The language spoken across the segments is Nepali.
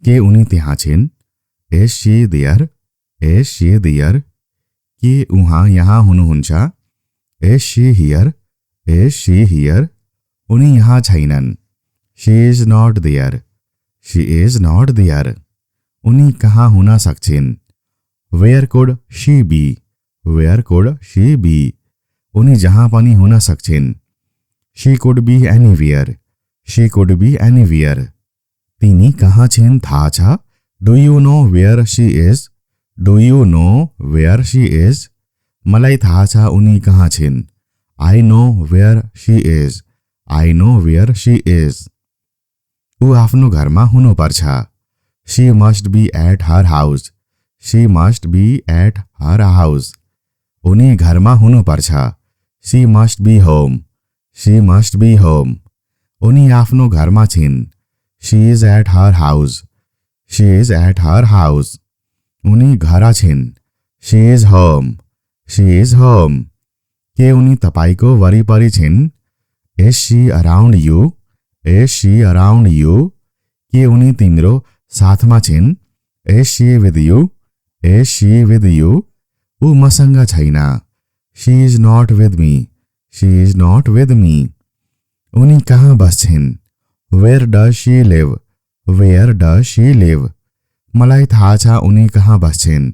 के उनी त्यहाँ छिन्? Is she there? Is she there? के उहाँ यहाँ हुनुहुन्छ? Is she here? Is she here? उनी यहाँ छैनन्। She is not there. She is not there. उनी कहाँ हुन सक्छिन्? Where could she be? Where could she be? उनी जहाँ पनि हुन सक्छिन्। She could be anywhere. She could be anywhere. तिनी कहाँ छिन् थाहा छ? Do you know where she is? Do you know where she is? मलाई थाहा छ उनी कहाँ छिन्। I know where she is. I know where she is. ऊ आफ्नो घरमा हुनुपर्छ। She must be at her house. She must be at her house. उनी घरमा हुनुपर्छ। She must be home. She must be home. उनी आफ्नो घरमा छिन्। She is at her house. She is at her house. उनी घर छिन्। She is home. She is home. के उनी तपाईको वरिपरि छिन्? Is she around you? Is she around you? के उनी तिम्रो साथमा छिन्? Is she with you? Is she with you? ऊ मसँग छैन। She is not with me. She is not with me. उनी कहाँ बस्छिन्? Where does she live? Where does she live? मलाई थाहा छ उनी कहाँ बस्छिन्।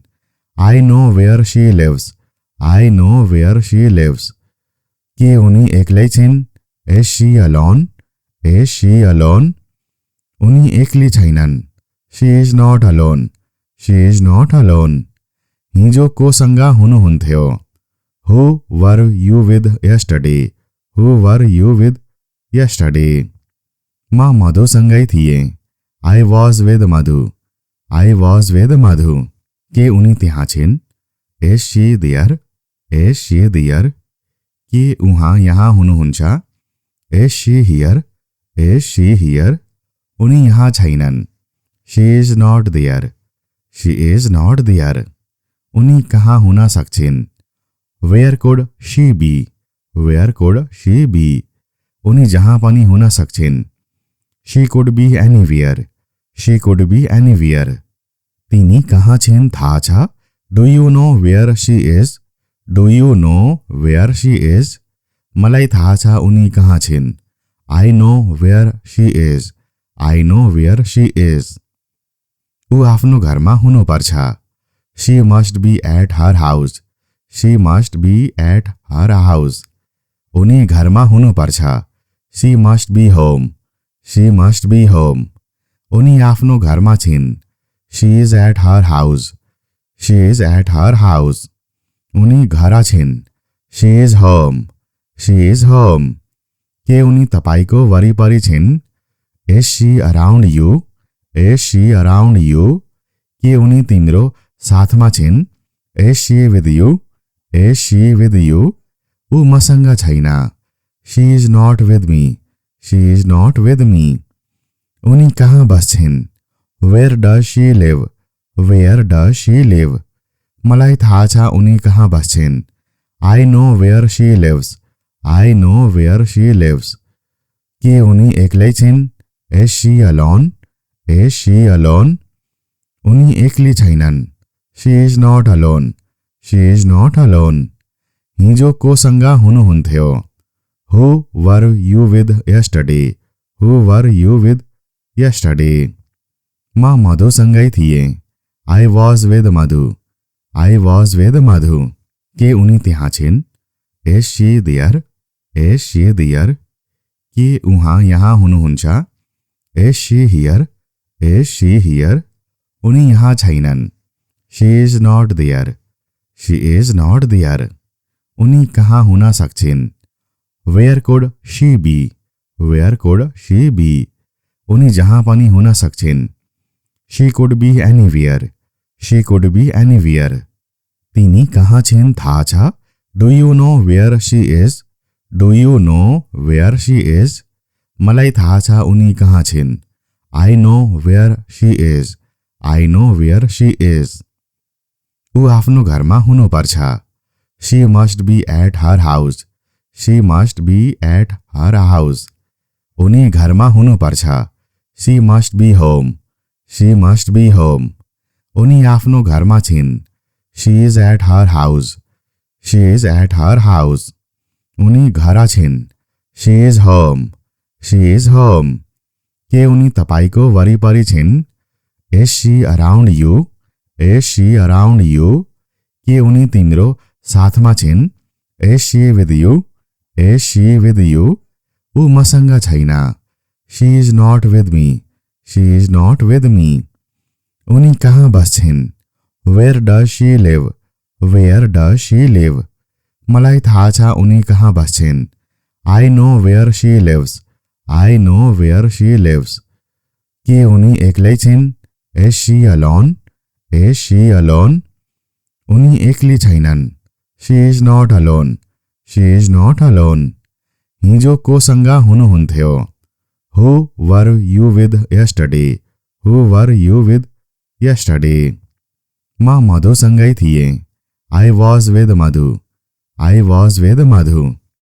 I know where she lives. I know where she lives. के उनी एक्लै छिन्? Is she alone? Is she alone? उनी एक्ली छैनन्। She is not alone. She is not alone. हिजो कोसँग हुनुहुन्थ्यो? Who were you with yesterday? Who were you with yesterday? म मधुसँगै थिएँ। I was with Madhu. I was with Madhu. के उनी त्यहाँ छिन्? Is she there? Is she there? के उहाँ यहाँ हुनुहुन्छ? Is she here? Is she here? उनी यहाँ छैनन्। She is not there. She is not there. उनी कहाँ हुन सक्छिन्? Where could she be? Where could she be? उनी जहाँ पनि हुन सक्छिन्। She could be anywhere. She could be anywhere. तिनी कहाँ छिन् थाहा छ? Do you know where she is? Do you know where she is? मलाई थाहा छ उनी कहाँ छिन्। I know where she is. I know where she is. ऊ आफ्नो घरमा हुनुपर्छ। She must be at her house. She must be at her house. उनी घरमा हुनुपर्छ। She must be home. She must be home. उनी आफ्नो घरमा छिन्। She is at her house. She is at her house. उनी घर छिन्। She is home. She is home. के उनी तपाईको वरिपरि छिन्? Is she around you? Is she around you? के उनी तिम्रो साथमा छिन्? Is she with you? Is she with you? ऊ मसँग छैन। She is not with me. She is not with me. उनी कहाँ बस्छिन्? Where does she live? Where does she live? मलाई थाहा छ उनी कहाँ बस्छिन्। I know where she lives. I know where she lives. के उनी एक्लै छिन्? Is she alone? Is she alone? उनी एक्ली छैनन्। She is not alone. She is not alone. हिजो कोसँग हुनुहुन्थ्यो? Who were you with yesterday? Who were you with yesterday? म मधुसँगै थिएँ। I was with Madhu. I was with Madhu. के उनी त्यहाँ छिन्? Is she there? Is she there? के उहाँ यहाँ हुनुहुन्छ? Is she here? Is she here? उनी यहाँ छैनन्। She is not there. She is not there. उनी कहाँ हुन सक्छिन्? Where could she be? Where could she be? उनी जहाँ पनि हुन सक्छिन्। She could be anywhere. She could be anywhere. तिनी कहाँ छिन् थाहा छ? Do you know where she is? Do you know where she is? मलाई थाहा छ उनी कहाँ छिन्। I know where she is. I know where she is. ऊ आफ्नो घरमा हुनुपर्छ। She must be at her house. She must be at her house. उनी घरमा हुनुपर्छ। She must be home. She must be home. उनी आफ्नो घरमा छिन्। She is at her house. She is at her house. उनी घर छिन्। She is home. She is home. के उनी तपाईको वरिपरि छिन्? Is she around you? Is she around you? के उनी तिम्रो साथमा छिन्? Is she with you? Is she with you? ऊ मसँग छैन। She is not with me. She is not with me. उनी कहाँ बस्छिन्? Where does she live? Where does she live? मलाई थाहा छ उनी कहाँ बस्छिन्। I know where she lives. I know where she lives. के उनी एक्लै छिन्? Is she alone? Is she alone? उनी एक्ली छैनन्। She is not alone. She is not alone. हिजो कोसँग हुनुहुन्थ्यो? Who were you with yesterday? Who were you with yesterday? म मधुसँगै थिएँ। I was with Madhu. I was with Madhu.